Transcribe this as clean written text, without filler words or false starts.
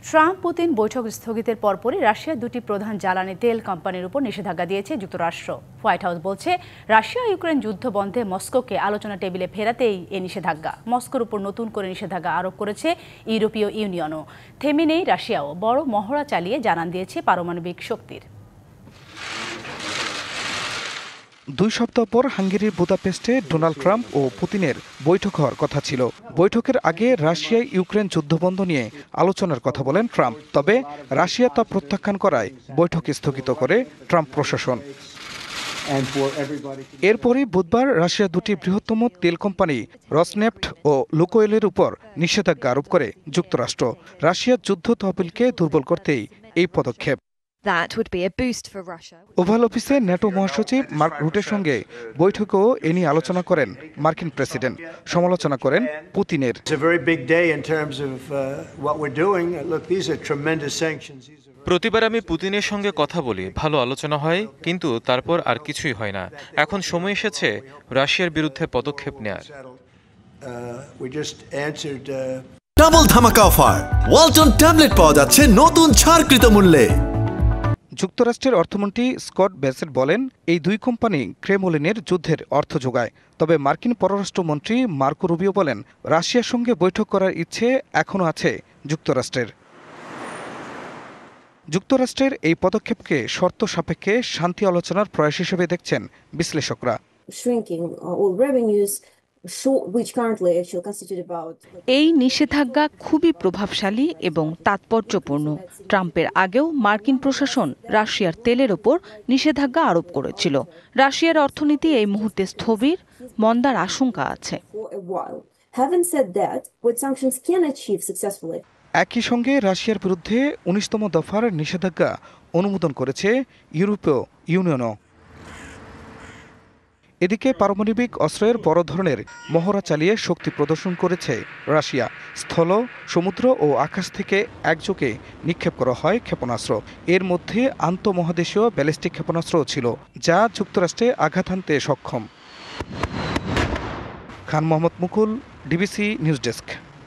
Trump Putin বৈঠক স্থগিতের পরপরই রাশিয়ার দুটি প্রধান জ্বালানি তেল কোম্পানির উপর নিষেধাজ্ঞা দিয়েছে যুক্তরাষ্ট্র। হোয়াইট হাউস বলছে, রাশিয়া ইউক্রেন যুদ্ধ বন্ধে মস্কোকে আলোচনা টেবিলে ফেরাতেই এই নিষেধাজ্ঞা। মস্কোর উপর নতুন করে নিষেধাজ্ঞা আরোপ করেছে ইউরোপীয় ইউনিয়নও। থেমে নেই রাশিয়াও, বড় মহড়া চালিয়ে জানান দিয়েছে পারমাণবিক শক্তির। 2 সপ্তাহ পর হাঙ্গেরির বুদাপেস্টে ডোনাল্ড ট্রাম্প ও পুতিনের বৈঠক হওয়ার কথা ছিল। বৈঠকের আগে রাশিয়ায় ইউক্রেন যুদ্ধবন্ধ নিয়ে আলোচনার কথা বলেন ট্রাম্প। তবে রাশিয়া তা প্রত্যাখ্যান করায় বৈঠক স্থগিত করে ট্রাম্প প্রশাসন। এরপরই বুধবার রাশিয়ার দুটি বৃহত্তম তেল কোম্পানি রসনেফট ও লুকোয়েলের উপর নিষেধাজ্ঞা আরোপ করে যুক্তরাষ্ট্র। রাশিয়ার যুদ্ধ তহবিলকে দুর্বল করতেই এই পদক্ষেপ। ওভাল অফিসে ন্যাটো মহাসচিব মার্ক রুটের সঙ্গে বৈঠকেও এ নিয়ে আলোচনা করেন মার্কিন প্রেসিডেন্ট। সমালোচনা করেন পুতিনের। প্রতিবার আমি পুতিনের সঙ্গে কথা বলি, ভালো আলোচনা হয়, কিন্তু তারপর আর কিছুই হয় না। এখন সময় এসেছে রাশিয়ার বিরুদ্ধে পদক্ষেপ নেয়ার। ডাবল ধামাকা অফার, ওয়ালটন ট্যাবলেট পাওয়া যাচ্ছে নতুন ছাড়কৃত মূল্যে। যুক্তরাষ্ট্রের অর্থমন্ত্রী স্কট বেসেট বলেন, এই দুই কোম্পানি ক্রেমলিনের যুদ্ধের অর্থ যোগায়। তবে মার্কিন পররাষ্ট্রমন্ত্রী মার্কো রুবিও বলেন, রাশিয়ার সঙ্গে বৈঠক করার ইচ্ছে এখনও আছে যুক্তরাষ্ট্রের। যুক্তরাষ্ট্রের এই পদক্ষেপকে শর্ত সাপেক্ষে শান্তি আলোচনার প্রয়াস হিসেবে দেখছেন বিশ্লেষকরা। এই নিষেধাজ্ঞা খুবই প্রভাবশালী এবং তাৎপর্যপূর্ণ। ট্রাম্পের আগেও মার্কিন প্রশাসন রাশিয়ার তেলের ওপর নিষেধাজ্ঞা আরোপ করেছিল। রাশিয়ার অর্থনীতি এই মুহূর্তে স্থবির, মন্দার আশঙ্কা আছে। একই সঙ্গে রাশিয়ার বিরুদ্ধে 19তম দফার নিষেধাজ্ঞা অনুমোদন করেছে ইউরোপীয় ইউনিয়নও। এদিকে পারমাণবিক অস্ত্রের বড় ধরনের মহড়া চালিয়ে শক্তি প্রদর্শন করেছে রাশিয়া। স্থল, সমুদ্র ও আকাশ থেকে একযোগে নিক্ষেপ করা হয় ক্ষেপণাস্ত্র। এর মধ্যে আন্তঃমহাদেশীয় ব্যালিস্টিক ক্ষেপণাস্ত্রও ছিল, যা যুক্তরাষ্ট্রে আঘাত হানতে সক্ষম। খান মোহাম্মদ মুকুল, ডিবিসি নিউজ ডেস্ক।